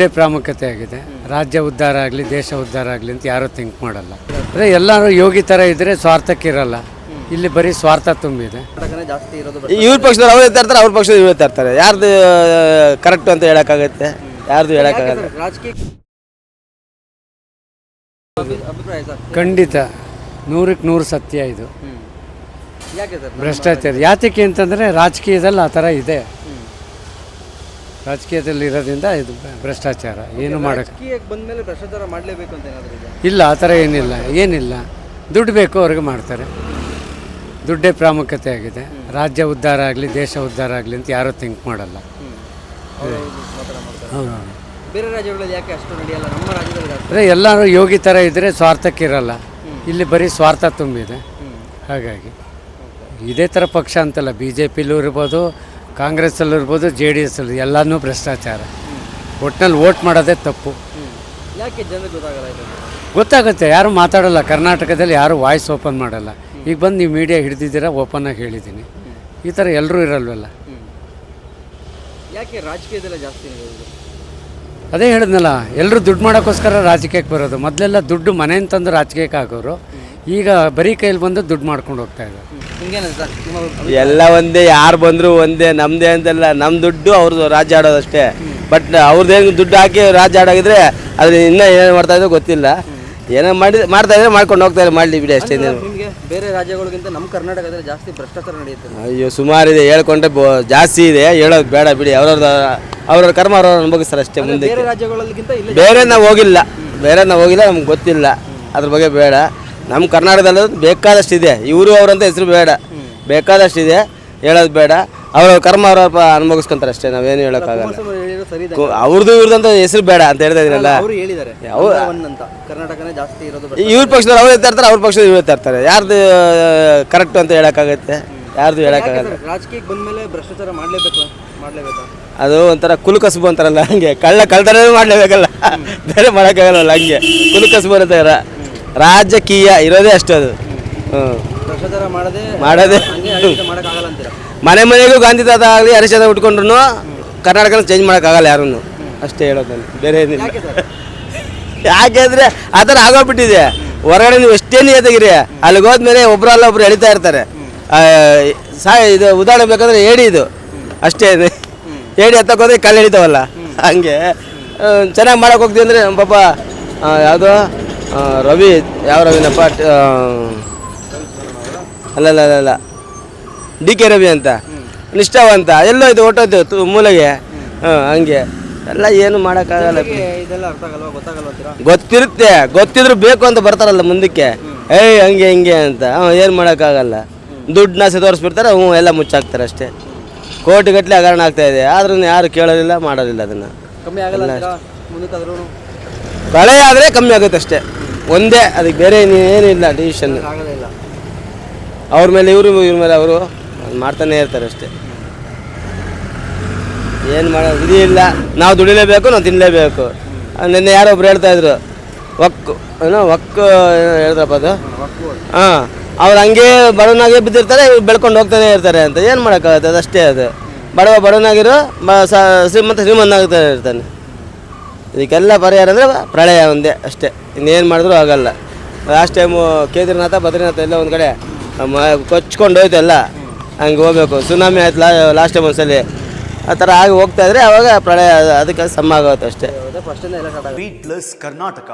ದುಡ್ಡೇ ಪ್ರಾಮುಖ್ಯತೆ ಆಗಿದೆ. ರಾಜ್ಯ ಉದ್ಧಾರ ಆಗಲಿ, ದೇಶ ಉದ್ಧಾರ ಆಗಲಿ ಅಂತ ಯಾರೂ ಥಿಂಕ್ ಮಾಡಲ್ಲ. ಅಂದರೆ ಎಲ್ಲರೂ ಯೋಗಿ ಥರ ಇದ್ದರೆ ಸ್ವಾರ್ಥಕ್ಕಿರಲ್ಲ. ಇಲ್ಲಿ ಬರೀ ಸ್ವಾರ್ಥ ತುಂಬಿದೆ. ಇವ್ರ ಪಕ್ಷದವ್ರು ಅವ್ರು ಇರ್ತಾರೆ, ಅವ್ರ ಪಕ್ಷದ ಇವ್ರು ಇರ್ತಾರೆ. ಯಾರ್ದು ಕರೆಕ್ಟ್ ಅಂತ ಹೇಳೋಕ್ಕಾಗತ್ತೆ? ಯಾರ್ದು ಹೇಳೋಕ್ಕಾಗಲ್ಲ. ಖಂಡಿತ 100ಕ್ಕೆ 100 ಸತ್ಯ ಇದು. ಭ್ರಷ್ಟಾಚಾರ ಯಾತಕ್ಕೆ ಅಂತಂದರೆ ರಾಜಕೀಯದಲ್ಲಿ ಆ ಥರ ಇದೆ. ರಾಜಕೀಯದಲ್ಲಿ ಇರೋದ್ರಿಂದ ಇದು ಭ್ರಷ್ಟಾಚಾರ. ಏನು ಮಾಡೋಕ್ಕೆ ಬಂದಮೇಲೆ ಭ್ರಷ್ಟಾಚಾರ ಮಾಡಲೇಬೇಕು ಅಂತ ಏನಾದರೂ ಇದೆ? ಇಲ್ಲ, ಆ ಥರ ಏನಿಲ್ಲ. ದುಡ್ಡು ಬೇಕು ಅವ್ರಿಗೆ ಮಾಡ್ತಾರೆ. ದುಡ್ಡೇ ಪ್ರಾಮುಖ್ಯತೆ ಆಗಿದೆ. ರಾಜ್ಯ ಉದ್ಧಾರ ಆಗಲಿ, ದೇಶ ಉದ್ಧಾರ ಆಗಲಿ ಅಂತ ಯಾರೂ ಥಿಂಕ್ ಮಾಡಲ್ಲ. ಹೌದು. ಬೇರೆ ರಾಜ್ಯಗಳಲ್ಲಿ ಯಾಕೆ ಅಷ್ಟು ನಡೆಯಲ್ಲ? ನಮ್ಮ ರಾಜ್ಯದಲ್ಲಿ ಅಂದರೆ ಎಲ್ಲರೂ ಯೋಗಿ ಥರ ಇದ್ದರೆ ಸ್ವಾರ್ಥಕ್ಕಿರಲ್ಲ. ಇಲ್ಲಿ ಬರೀ ಸ್ವಾರ್ಥ ತುಂಬಿದೆ. ಹಾಗಾಗಿ ಇದೇ ಥರ ಪಕ್ಷ ಅಂತಲ್ಲ, BJPಲೂ ಇರ್ಬೋದು, ಕಾಂಗ್ರೆಸ್ಸಲ್ಲೂ ಇರ್ಬೋದು, JDS ಅಲ್ಲಿ ಎಲ್ಲನೂ ಭ್ರಷ್ಟಾಚಾರ. ಒಟ್ಟಿನಲ್ಲಿ ವೋಟ್ ಮಾಡೋದೇ ತಪ್ಪು. ಯಾಕೆ ಜನರಿಗೆ ಗೊತ್ತಾಗಲ್ಲ? ಗೊತ್ತಾಗುತ್ತೆ, ಯಾರು ಮಾತಾಡೋಲ್ಲ. ಕರ್ನಾಟಕದಲ್ಲಿ ಯಾರು ವಾಯ್ಸ್ ಓಪನ್ ಮಾಡಲ್ಲ. ಈಗ ಬಂದು ನೀವು ಮೀಡಿಯಾ ಹಿಡಿದಿದ್ದೀರಾ, ಓಪನ್ನಾಗಿ ಹೇಳಿದ್ದೀನಿ. ಈ ಥರ ಎಲ್ಲರೂ ಇರಲ್ವಲ್ಲ. ಯಾಕೆ ರಾಜಕೀಯದಲ್ಲ ಜಾಸ್ತಿ ಇರೋದು? ಅದೇ ಹೇಳಿದ್ನಲ್ಲ, ಎಲ್ಲರೂ ದುಡ್ಡು ಮಾಡೋಕ್ಕೋಸ್ಕರ ರಾಜಕೀಯಕ್ಕೆ ಬರೋದು. ಮೊದಲೆಲ್ಲ ದುಡ್ಡು ಮನೆಯಿಂದ ತಂದು ರಾಜಕೀಯಕ್ಕೆ ಹಾಕೋರು. ಈಗ ಬರೀ ಕೈಯಲ್ಲಿ ಬಂದು ದುಡ್ಡು ಮಾಡ್ಕೊಂಡು ಹೋಗ್ತಾ ಇದ್ದಾರೆ. ಎಲ್ಲ ಒಂದೇ, ಯಾರು ಬಂದರೂ ಒಂದೇ. ನಮ್ಮದೇ ಅಂತೆಲ್ಲ, ನಮ್ಮ ದುಡ್ಡು ಅವ್ರದ್ದು ರಾಜ್ಯ ಆಡೋದಷ್ಟೇ. ಬಟ್ ಅವ್ರದ್ದೇನು ದುಡ್ಡು ಹಾಕಿ ರಾಜ್ಯ ಆಡೋಗಿದ್ರೆ ಅದು ಇನ್ನೂ ಏನೇನು ಮಾಡ್ತಾ ಇದ್ದೋ ಗೊತ್ತಿಲ್ಲ. ಏನೋ ಮಾಡ್ತಾ ಇದ್ರೆ ಮಾಡ್ಕೊಂಡು ಹೋಗ್ತಾ ಇದ್ದಾರೆ, ಮಾಡಲಿ ಬಿಡಿ ಅಷ್ಟೇ. ನಿಮಗೆ ಬೇರೆ ರಾಜ್ಯಗಳಿಗಿಂತ ನಮ್ಮ ಕರ್ನಾಟಕದಲ್ಲಿ ಜಾಸ್ತಿ ಭ್ರಷ್ಟಾಚಾರ ನಡೆಯುತ್ತೆ. ಅಯ್ಯೋ, ಸುಮಾರಿದೆ. ಹೇಳ್ಕೊಂಡ್ರೆ ಜಾಸ್ತಿ ಇದೆ, ಹೇಳೋದು ಬೇಡ ಬಿಡಿ. ಅವ್ರವ್ರ ಕರ್ಮ ಅವ್ರವ್ರು ಅನುಭವಿಸ್ತಾರೆ ಅಷ್ಟೇ. ಮುಂದೆ ಬೇರೆ ರಾಜ್ಯಗಳಿಗಿಂತ ಬೇರೆ ನಾವು ಹೋಗಿಲ್ಲ, ನಮ್ಗೆ ಗೊತ್ತಿಲ್ಲ ಅದ್ರ ಬಗ್ಗೆ. ಬೇಡ, ನಮ್ಮ ಕರ್ನಾಟಕದಲ್ಲಿ ಬೇಕಾದಷ್ಟಿದೆ. ಇವರು ಅವರಂತ ಹೆಸರು ಬೇಡ, ಬೇಕಾದಷ್ಟಿದೆ. ಹೇಳೋದು ಬೇಡ. ಅವ್ರವ್ರ ಕರ್ಮ ಅವ್ರವ್ರ ಅನುಭವಿಸ್ಕೊಂತಾರೆ ಅಷ್ಟೇ. ನಾವೇನು ಹೇಳೋಕ್ಕಾಗಲ್ಲ. ಅವ್ರದ್ದು ಇವ್ರದಂತ ಹೆಸರು ಬೇಡ ಅಂತ ಹೇಳ್ತಾ ಇದೀನಲ್ಲ. ಇವ್ರ ಪಕ್ಷದವ್ರು ಅವ್ರು ಇರ್ತಾರೆ, ಅವ್ರ ಪಕ್ಷದ ಇವ್ರು ಇರ್ತಾರೆ. ಯಾರ್ದು ಕರೆಕ್ಟ್ ಅಂತ ಹೇಳೋಕ್ಕಾಗತ್ತೆ? ಯಾರ್ದು ಹೇಳೋಕ್ಕಾಗಲ್ಲ. ರಾಜಕೀಯಕ್ಕೆ ಬಂದಮೇಲೆ ಭ್ರಷ್ಟಾಚಾರ ಮಾಡಲೇಬೇಕಾ? ಅದು ಒಂಥರ ಕುಲಕಸಬು ಅಂತಾರಲ್ಲ, ಹಂಗೆ ಕಳ್ತನ ಮಾಡಲೇಬೇಕಲ್ಲ, ಬೇರೆ ಮಾಡೋಕ್ಕಾಗಲ್ಲ. ಹಂಗೆ ಕುಲಕಸಬು ಅಂತಾರ. ರಾಜಕೀಯ ಇರೋದೇ ಅಷ್ಟು. ಅದು ಮಾಡೋದೇ ಮನೆಗೂ ಗಾಂಧಿ ತಾತ ಆಗಲಿ, ಹರಿಶ್ಚಂದ್ರ ಉಟ್ಕೊಂಡ್ರು ಕರ್ನಾಟಕನ ಚೇಂಜ್ ಮಾಡೋಕ್ಕಾಗಲ್ಲ ಯಾರನ್ನು. ಅಷ್ಟೇ ಹೇಳೋದಲ್ಲಿ, ಬೇರೆ ಏನಿಲ್ಲ. ಯಾಕೆಂದರೆ ಆ ಥರ ಆಗೋಗ್ಬಿಟ್ಟಿದೆ. ಹೊರಗಡೆ ನೀವು ಎಷ್ಟೇ ನಿಯತ್ತಾಗಿರಿ, ಅಲ್ಲಿಗೆ ಹೋದ್ಮೇಲೆ ಒಬ್ಬರಲ್ಲ ಒಬ್ರು ಎಳಿತಾ ಇರ್ತಾರೆ. ಇದು ಉದಾಹರಣೆ ಬೇಕಾದ್ರೆ ಏಡಿ, ಇದು ಅಷ್ಟೇ. ಏಡಿ ಹತ್ತಕ್ಕೋದ್ರೆ ಕಲ್ಲು ಹಿಡಿತಾವಲ್ಲ, ಹಂಗೆ ಚೆನ್ನಾಗಿ ಮಾಡೋಕೆ ಹೋಗ್ತೀವಿ ಅಂದರೆ ಪಾಪ ಯಾವುದೋ ಯಾವ ರವಿನಪ್ಪ, ಅಲ್ಲ DK ರವಿ ಅಂತ, ನಿಷ್ಠಾವಂತ, ಎಲ್ಲೋ ಇದು ಹೊಟ್ಟೋಯ್ತು ಮೂಲೆಗೆ. ಹಂಗೆ ಎಲ್ಲ ಏನು ಮಾಡೋಕ್ಕಾಗಲ್ಲ. ಗೊತ್ತಿದ್ರು ಬೇಕು ಅಂತ ಬರ್ತಾರಲ್ಲ ಮುಂದಕ್ಕೆ, ಹಂಗೆ ಹಿಂಗೆ ಅಂತ. ಏನು ಮಾಡೋಕ್ಕಾಗಲ್ಲ. ದುಡ್ಡನ್ನ ತೋರಿಸ್ಬಿಡ್ತಾರೆ, ಎಲ್ಲ ಮುಚ್ಚಾಕ್ತಾರೆ ಅಷ್ಟೇ. ಕೋಟಿಗಟ್ಟಲೆ ಹಗರಣ ಆಗ್ತಾ ಇದೆ, ಆದ್ರೂ ಯಾರು ಕೇಳೋದಿಲ್ಲ, ಮಾಡೋದಿಲ್ಲ. ಅದನ್ನು ಪ್ರಳಯ ಆದರೆ ಕಮ್ಮಿ ಆಗುತ್ತೆ ಅಷ್ಟೇ, ಒಂದೇ. ಅದಕ್ಕೆ ಬೇರೆ ಏನಿಲ್ಲ ಡಿಸಿಷನ್. ಅವ್ರ ಮೇಲೆ ಇವ್ರ ಮೇಲೆ ಅವರು ಮಾಡ್ತಾನೆ ಇರ್ತಾರೆ ಅಷ್ಟೇ. ಏನು ಮಾಡೋದು ವಿಧಿ ಇಲ್ಲ. ನಾವು ದುಡಿಲೇಬೇಕು, ನಾವು ತಿನ್ನಲೇಬೇಕು. ನಿನ್ನೆ ಯಾರೊಬ್ರು ಹೇಳ್ತಾಯಿದ್ರು, ಒಕ್ಕು ಹೇಳ್ತಾರಪ್ಪ ಅದು. ಅವ್ರು ಹಂಗೆ ಬಡವನಾಗೆ ಬಿದ್ದಿರ್ತಾರೆ, ಇವ್ರು ಬೆಳ್ಕೊಂಡು ಹೋಗ್ತಾನೆ ಇರ್ತಾರೆ ಅಂತ. ಏನು ಮಾಡೋಕ್ಕಾಗುತ್ತೆ? ಅದಷ್ಟೇ. ಅದು ಬಡವನಾಗಿರೋ ಶ್ರೀಮಂತ ಇರ್ತಾನೆ. ಇದಕ್ಕೆಲ್ಲ ಪರಿಹಾರ ಅಂದರೆ ಪ್ರಳಯ ಒಂದೇ ಅಷ್ಟೇ. ಇನ್ನೇನು ಮಾಡಿದ್ರೂ ಆಗಲ್ಲ. ಲಾಸ್ಟ್ ಟೈಮು ಕೇದಾರನಾಥ, ಬದ್ರಿನಾಥ ಎಲ್ಲ ಒಂದು ಕಡೆ ಕೊಚ್ಕೊಂಡು ಹೋಯ್ತು ಎಲ್ಲ. ಹಂಗೆ ಹೋಗ್ಬೇಕು. ಸುನಾಮಿ ಆಯ್ತು ಲಾಸ್ಟ್ ಟೈಮ್ ಒಂದ್ಸಲಿ. ಆ ಥರ ಆಗಿ ಹೋಗ್ತಾಯಿದ್ರೆ ಆವಾಗ ಪ್ರಳಯ ಅದಕ್ಕೆ ಸಮ ಆಗುತ್ತೆ ಅಷ್ಟೇ. ಬೀಟ್ಲೆಸ್ ಕರ್ನಾಟಕ.